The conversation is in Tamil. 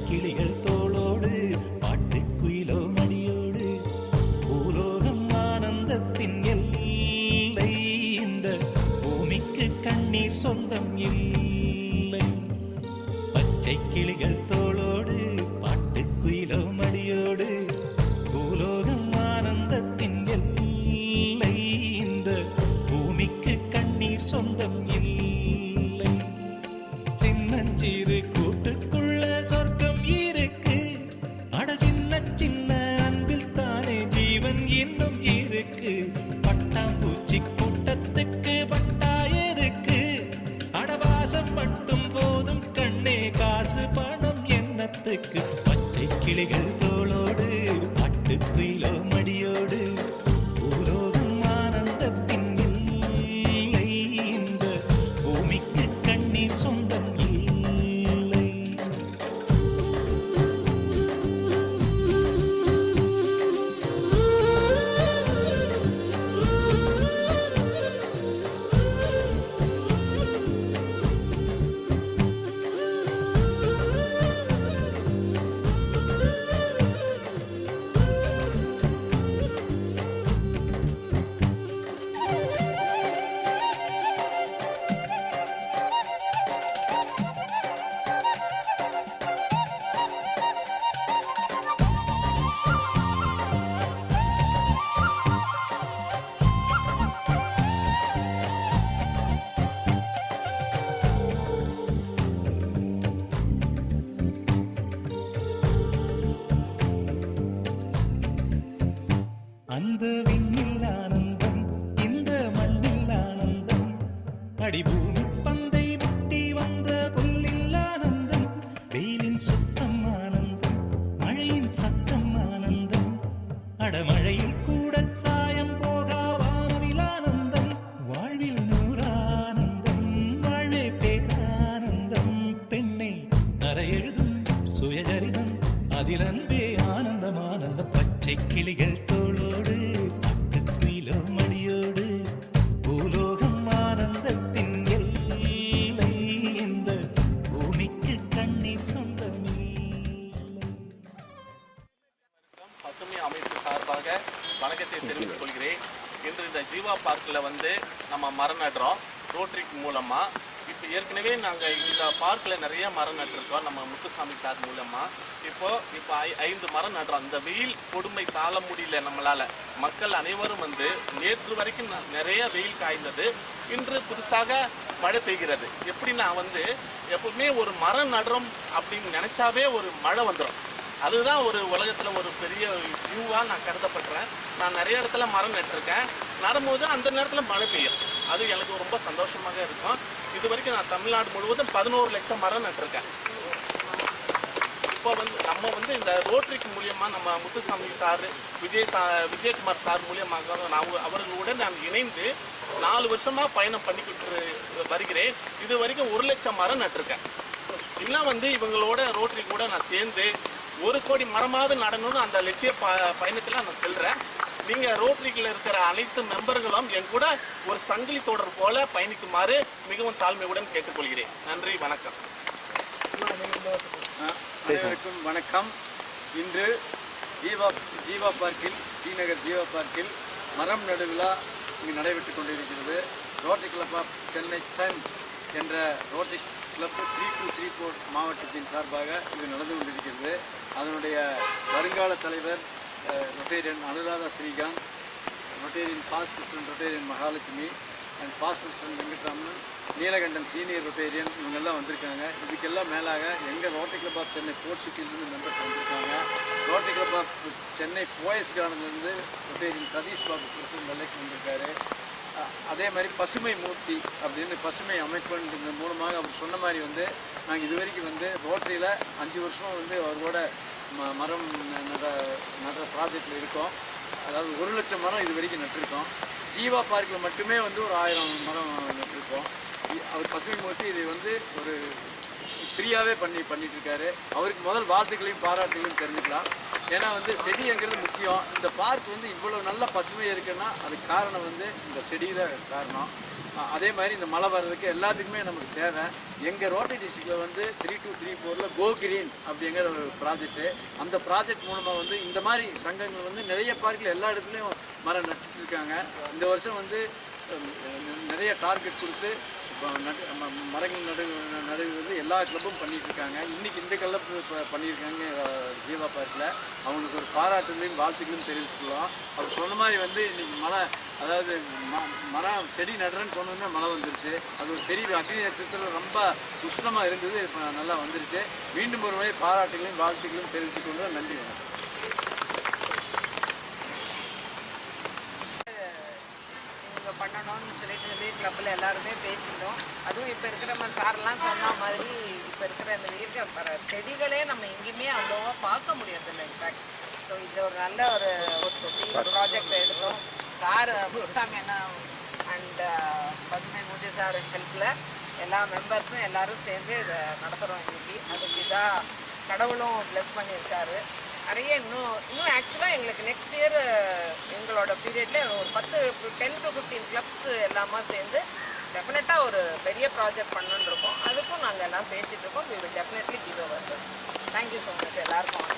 கிளிகள் தோளோடு பாட்டுக்குயிலோ மடியோடு பூலோகம் ஆனந்தத்தின் எல்லை. இந்த பூமிக்கு கண்ணீர் சொந்தம் இல்லை. பச்சை கிளிகள் தோளோடு பாட்டுக்குயிலோ மடியோடு பூலோகம் ஆனந்தத்தின் எல்லை. இந்த பூமிக்கு கண்ணீர் சொந்தம் இல்லை. சின்னஞ்சிறு கூட்டுக்குள்ள சொர்க்கம் இருக்கு. அட சின்ன சின்ன அன்பில் தானே ஜீவன் இன்னும் இருக்கு. பட்டாம்பூச்சி கூட்டத்துக்கு பட்டா எதுக்கு? அடவாசம் மட்டும் போதும் கண்ணே, காசு பணம் என்னத்துக்கு? பச்சை கிளிகள் தோளோடு பாட்டுக்குயிலோ மடியோடு பூலோகம் ஆனந்தத்தின் இல்லை. இந்த பூமிக்கு கண்ணீர் சொந்தம் இல்லை. அந்த விண்ணில் ஆனந்தம், இந்த மண்ணில் ஆனந்தம், அடிபூமி பந்தை விட்டி வந்த புல்லில் ஆனந்தம். வெயிலின் சுத்தம் ஆனந்தம், மழையின் சத்தம் ஆனந்தம். அடமழையில் கூட சாயம் போகா வானவில் ஆனந்தம். வாழ்வில் நூறானந்தம், வாழ்வே பேரானந்தம். பெண்ணை அறை எழுதும் சுயஜரிதம், அதில் அன்பே ஆனந்தம் ஆனந்தம். பச்சை கிளிகள் தோளோடு பாட்டுக்குயிலோ மடியோடு பூலோகம் ஆனந்தத்தின் எல்லை. இந்த பூமிக்கு கண்ணீர் சொந்தமில்லை. பசுமை அமைப்பு சார்பாக வணக்கத்தை தெரிவித்துக் கொள்கிறேன். இன்று இந்த ஜீவா பார்க்கில் நம்ம மரம் நடுறோம் ரோட்டரி மூலமாக. இப்போ ஏற்கனவே நாங்கள் இந்த பார்க்கில் நிறைய மரம் நட்டுருக்கோம் நம்ம முத்துசாமி சார் மூலமாக. இப்போ 5 மரம் நடுறோம். இந்த வெயில் கொடுமை தாழ முடியல நம்மளால். மக்கள் அனைவரும் நேற்று வரைக்கும் நிறைய வெயில் காய்ந்தது. இன்று புதுசாக மழை பெய்கிறது. எப்படின்னா எப்பவுமே ஒரு மரம் நடுறோம் அப்படின்னு நினச்சாவே ஒரு மழை வந்துடும். அதுதான் ஒரு உலகத்தில் ஒரு பெரிய வியூவாக நான் கருதப்படுறேன். நான் நிறைய இடத்துல மரம் நட்டிருக்கேன். நடும்போது அந்த நேரத்தில் மழை பெய்யும். அது எனக்கு ரொம்ப சந்தோஷமாக இருக்கும். இது வரைக்கும் நான் தமிழ்நாடு முழுவதும் 11 லட்சம் மரம் நட்டிருக்கேன். இப்போ நம்ம இந்த ரோட்டரிக்கு மூலியமாக நம்ம முத்துசாமி சார், விஜயகுமார் சார் மூலியமாக அவர்களுடன் நான் இணைந்து 4 வருஷமாக பயணம் பண்ணிக்கிட்டு வருகிறேன். இது வரைக்கும் 1 லட்சம் மரம் நட்டிருக்கேன். இன்னும் இவங்களோட ரோட்டரி கூட நான் சேர்ந்து 1 கோடி மரமாவது நடணும்னு அந்த லட்சிய பயணத்தில் நான் செல்கிறேன். நீங்கள் ரோட்டரியில் இருக்கிற அனைத்து மெம்பர்களும் என் கூட ஒரு சங்கிலி தொடர் போல பயணிக்குமாறு மிகவும் தாழ்மையுடன் கேட்டுக்கொள்கிறேன். நன்றி, வணக்கம். அனைவருக்கும் வணக்கம். இன்று ஜீவா பார்க்கில் டிநகர் ஜீவா பார்க்கில் மரம் நடு விழா இங்கு நடைபெற்று கொண்டிருக்கிறது. Rotary Club of Chennai Sun என்ற ரோட்டரி கிளப் 3234 மாவட்டத்தின் சார்பாக இது நடந்து கொண்டிருக்கிறது. அதனுடைய வருங்கால தலைவர் Rotarian Anuradha Srikanth, Rotarian past president Rotarian Mahalakshmi and past president Venkatraman, Neelakantan senior Rotarian, இவங்கெல்லாம் வந்திருக்காங்க. இதுக்கெல்லாம் மேலாக எங்கள் Rotary Club of Chennai Port சிட்டியிலிருந்து மெம்பர்ஸ் வந்திருக்காங்க. Rotary Club of Chennai Poes கார்டன்லேருந்து Rotarian Satish Babu president elect வந்திருக்காரு. அதே மாதிரி பசுமை மூர்த்தி அப்படின்னு பசுமை அமைப்புன்ற மூலமாக அவர் சொன்ன மாதிரி வந்து நாங்கள் இது வரைக்கும் வந்து ரோட்டரியில் 5 வருஷம் வந்து அவரோட மரம் நடுற ப்ராஜெக்டில் இருக்கோம். அதாவது 1 லட்சம் மரம் இது வரைக்கும் நட்டிருக்கோம். ஜீவா பார்க்கில் மட்டுமே வந்து ஒரு 1000 மரம் நட்டிருக்கோம். அவர் பசுமை மூர்த்தி இது வந்து ஒரு ஃப்ரீயாகவே பண்ணிட்டு இருக்காரு. அவருக்கு முதல் வாழ்த்துக்களையும் பாராட்டுகளையும் தெரிஞ்சுக்கலாம். ஏன்னா வந்து செடிங்கிறது முக்கியம். இந்த பார்க் வந்து இவ்வளோ நல்ல பசுமை இருக்குன்னா அதுக்கு காரணம் வந்து இந்த செடி தான் காரணம். அதே மாதிரி இந்த மழை வர்றதுக்கு எல்லாத்துக்குமே நமக்கு தேவை. எங்கள் ரோட்டரி டிஸ்ட்ரிக்டில் வந்து 3234 கோ கிரீன் அப்படிங்கிற ஒரு ப்ராஜெக்ட்டு, அந்த ப்ராஜெக்ட் மூலமாக வந்து இந்த மாதிரி சங்கங்கள் வந்து நிறைய பார்க்கில் எல்லா இடத்துலையும் மரம் நட்டுருக்காங்க. இந்த வருஷம் வந்து நிறைய டார்கெட் கொடுத்து மரங்கள் நடுவது எல்லா கிளப்பும் பண்ணிகிட்ருக்காங்க. இன்றைக்கி இந்த கிளப் பண்ணியிருக்காங்க ஜீவா பார்க்கில். அவங்களுக்கு ஒரு பாராட்டுகளையும் வாழ்த்துக்களையும் தெரிவிச்சுக்கலாம். அவர் சொன்ன மாதிரி வந்து இன்றைக்கி மழை, அதாவது மரம் செடி நடுறேன்னு சொன்னோன்னே மழை வந்துருச்சு. அது ஒரு பெரிய அக்னி நட்சத்திரம் ரொம்ப உஷ்ணமாக இருந்தது, இப்போ நல்லா வந்துருச்சு. மீண்டும் ஒரு முறை பாராட்டுகளையும் வாழ்த்துக்களையும் தெரிவித்துக்கொண்டு நன்றி வணக்கம். பண்ணணும்னு சொல்லிட்டு கிளப்பில் எல்லாருமே பேசிட்டோம். அதுவும் இப்போ இருக்கிற மாதிரி சாரெல்லாம் சொன்ன மாதிரி இப்போ இருக்கிற இந்த இருக்க செடிகளே நம்ம எங்கேயுமே அவ்வளோவா பார்க்க முடியறதில்லை. இன்ஃபேக்ட் ஸோ இது ஒரு நல்ல ஒரு ப்ராஜெக்ட் எடுத்தோம். சார் புதுசாக என்ன அண்ட் பசுமை மூர்த்தி சார் ஹெல்ப்பில் எல்லா மெம்பர்ஸும் எல்லோரும் சேர்ந்து இதை நடத்துகிறோம் இன்னைக்கு. அதுக்கு இதாக கடவுளும் ப்ளஸ் பண்ணியிருக்காரு. நிறைய இன்னும் ஆக்சுவலாக எங்களுக்கு நெக்ஸ்ட் இயர் எங்களோட பீரியடில் ஒரு 10 to 15 கிளப்ஸ் எல்லாமே சேர்ந்து டெஃபினட்டாக ஒரு பெரிய ப்ராஜெக்ட் பண்ணணுன்னு இருக்கோம். அதுக்கும் நாங்கள் எல்லாம் பேசிகிட்டு இருக்கோம். We will definitely give our this. Thank you so much எல்லாருக்கும்.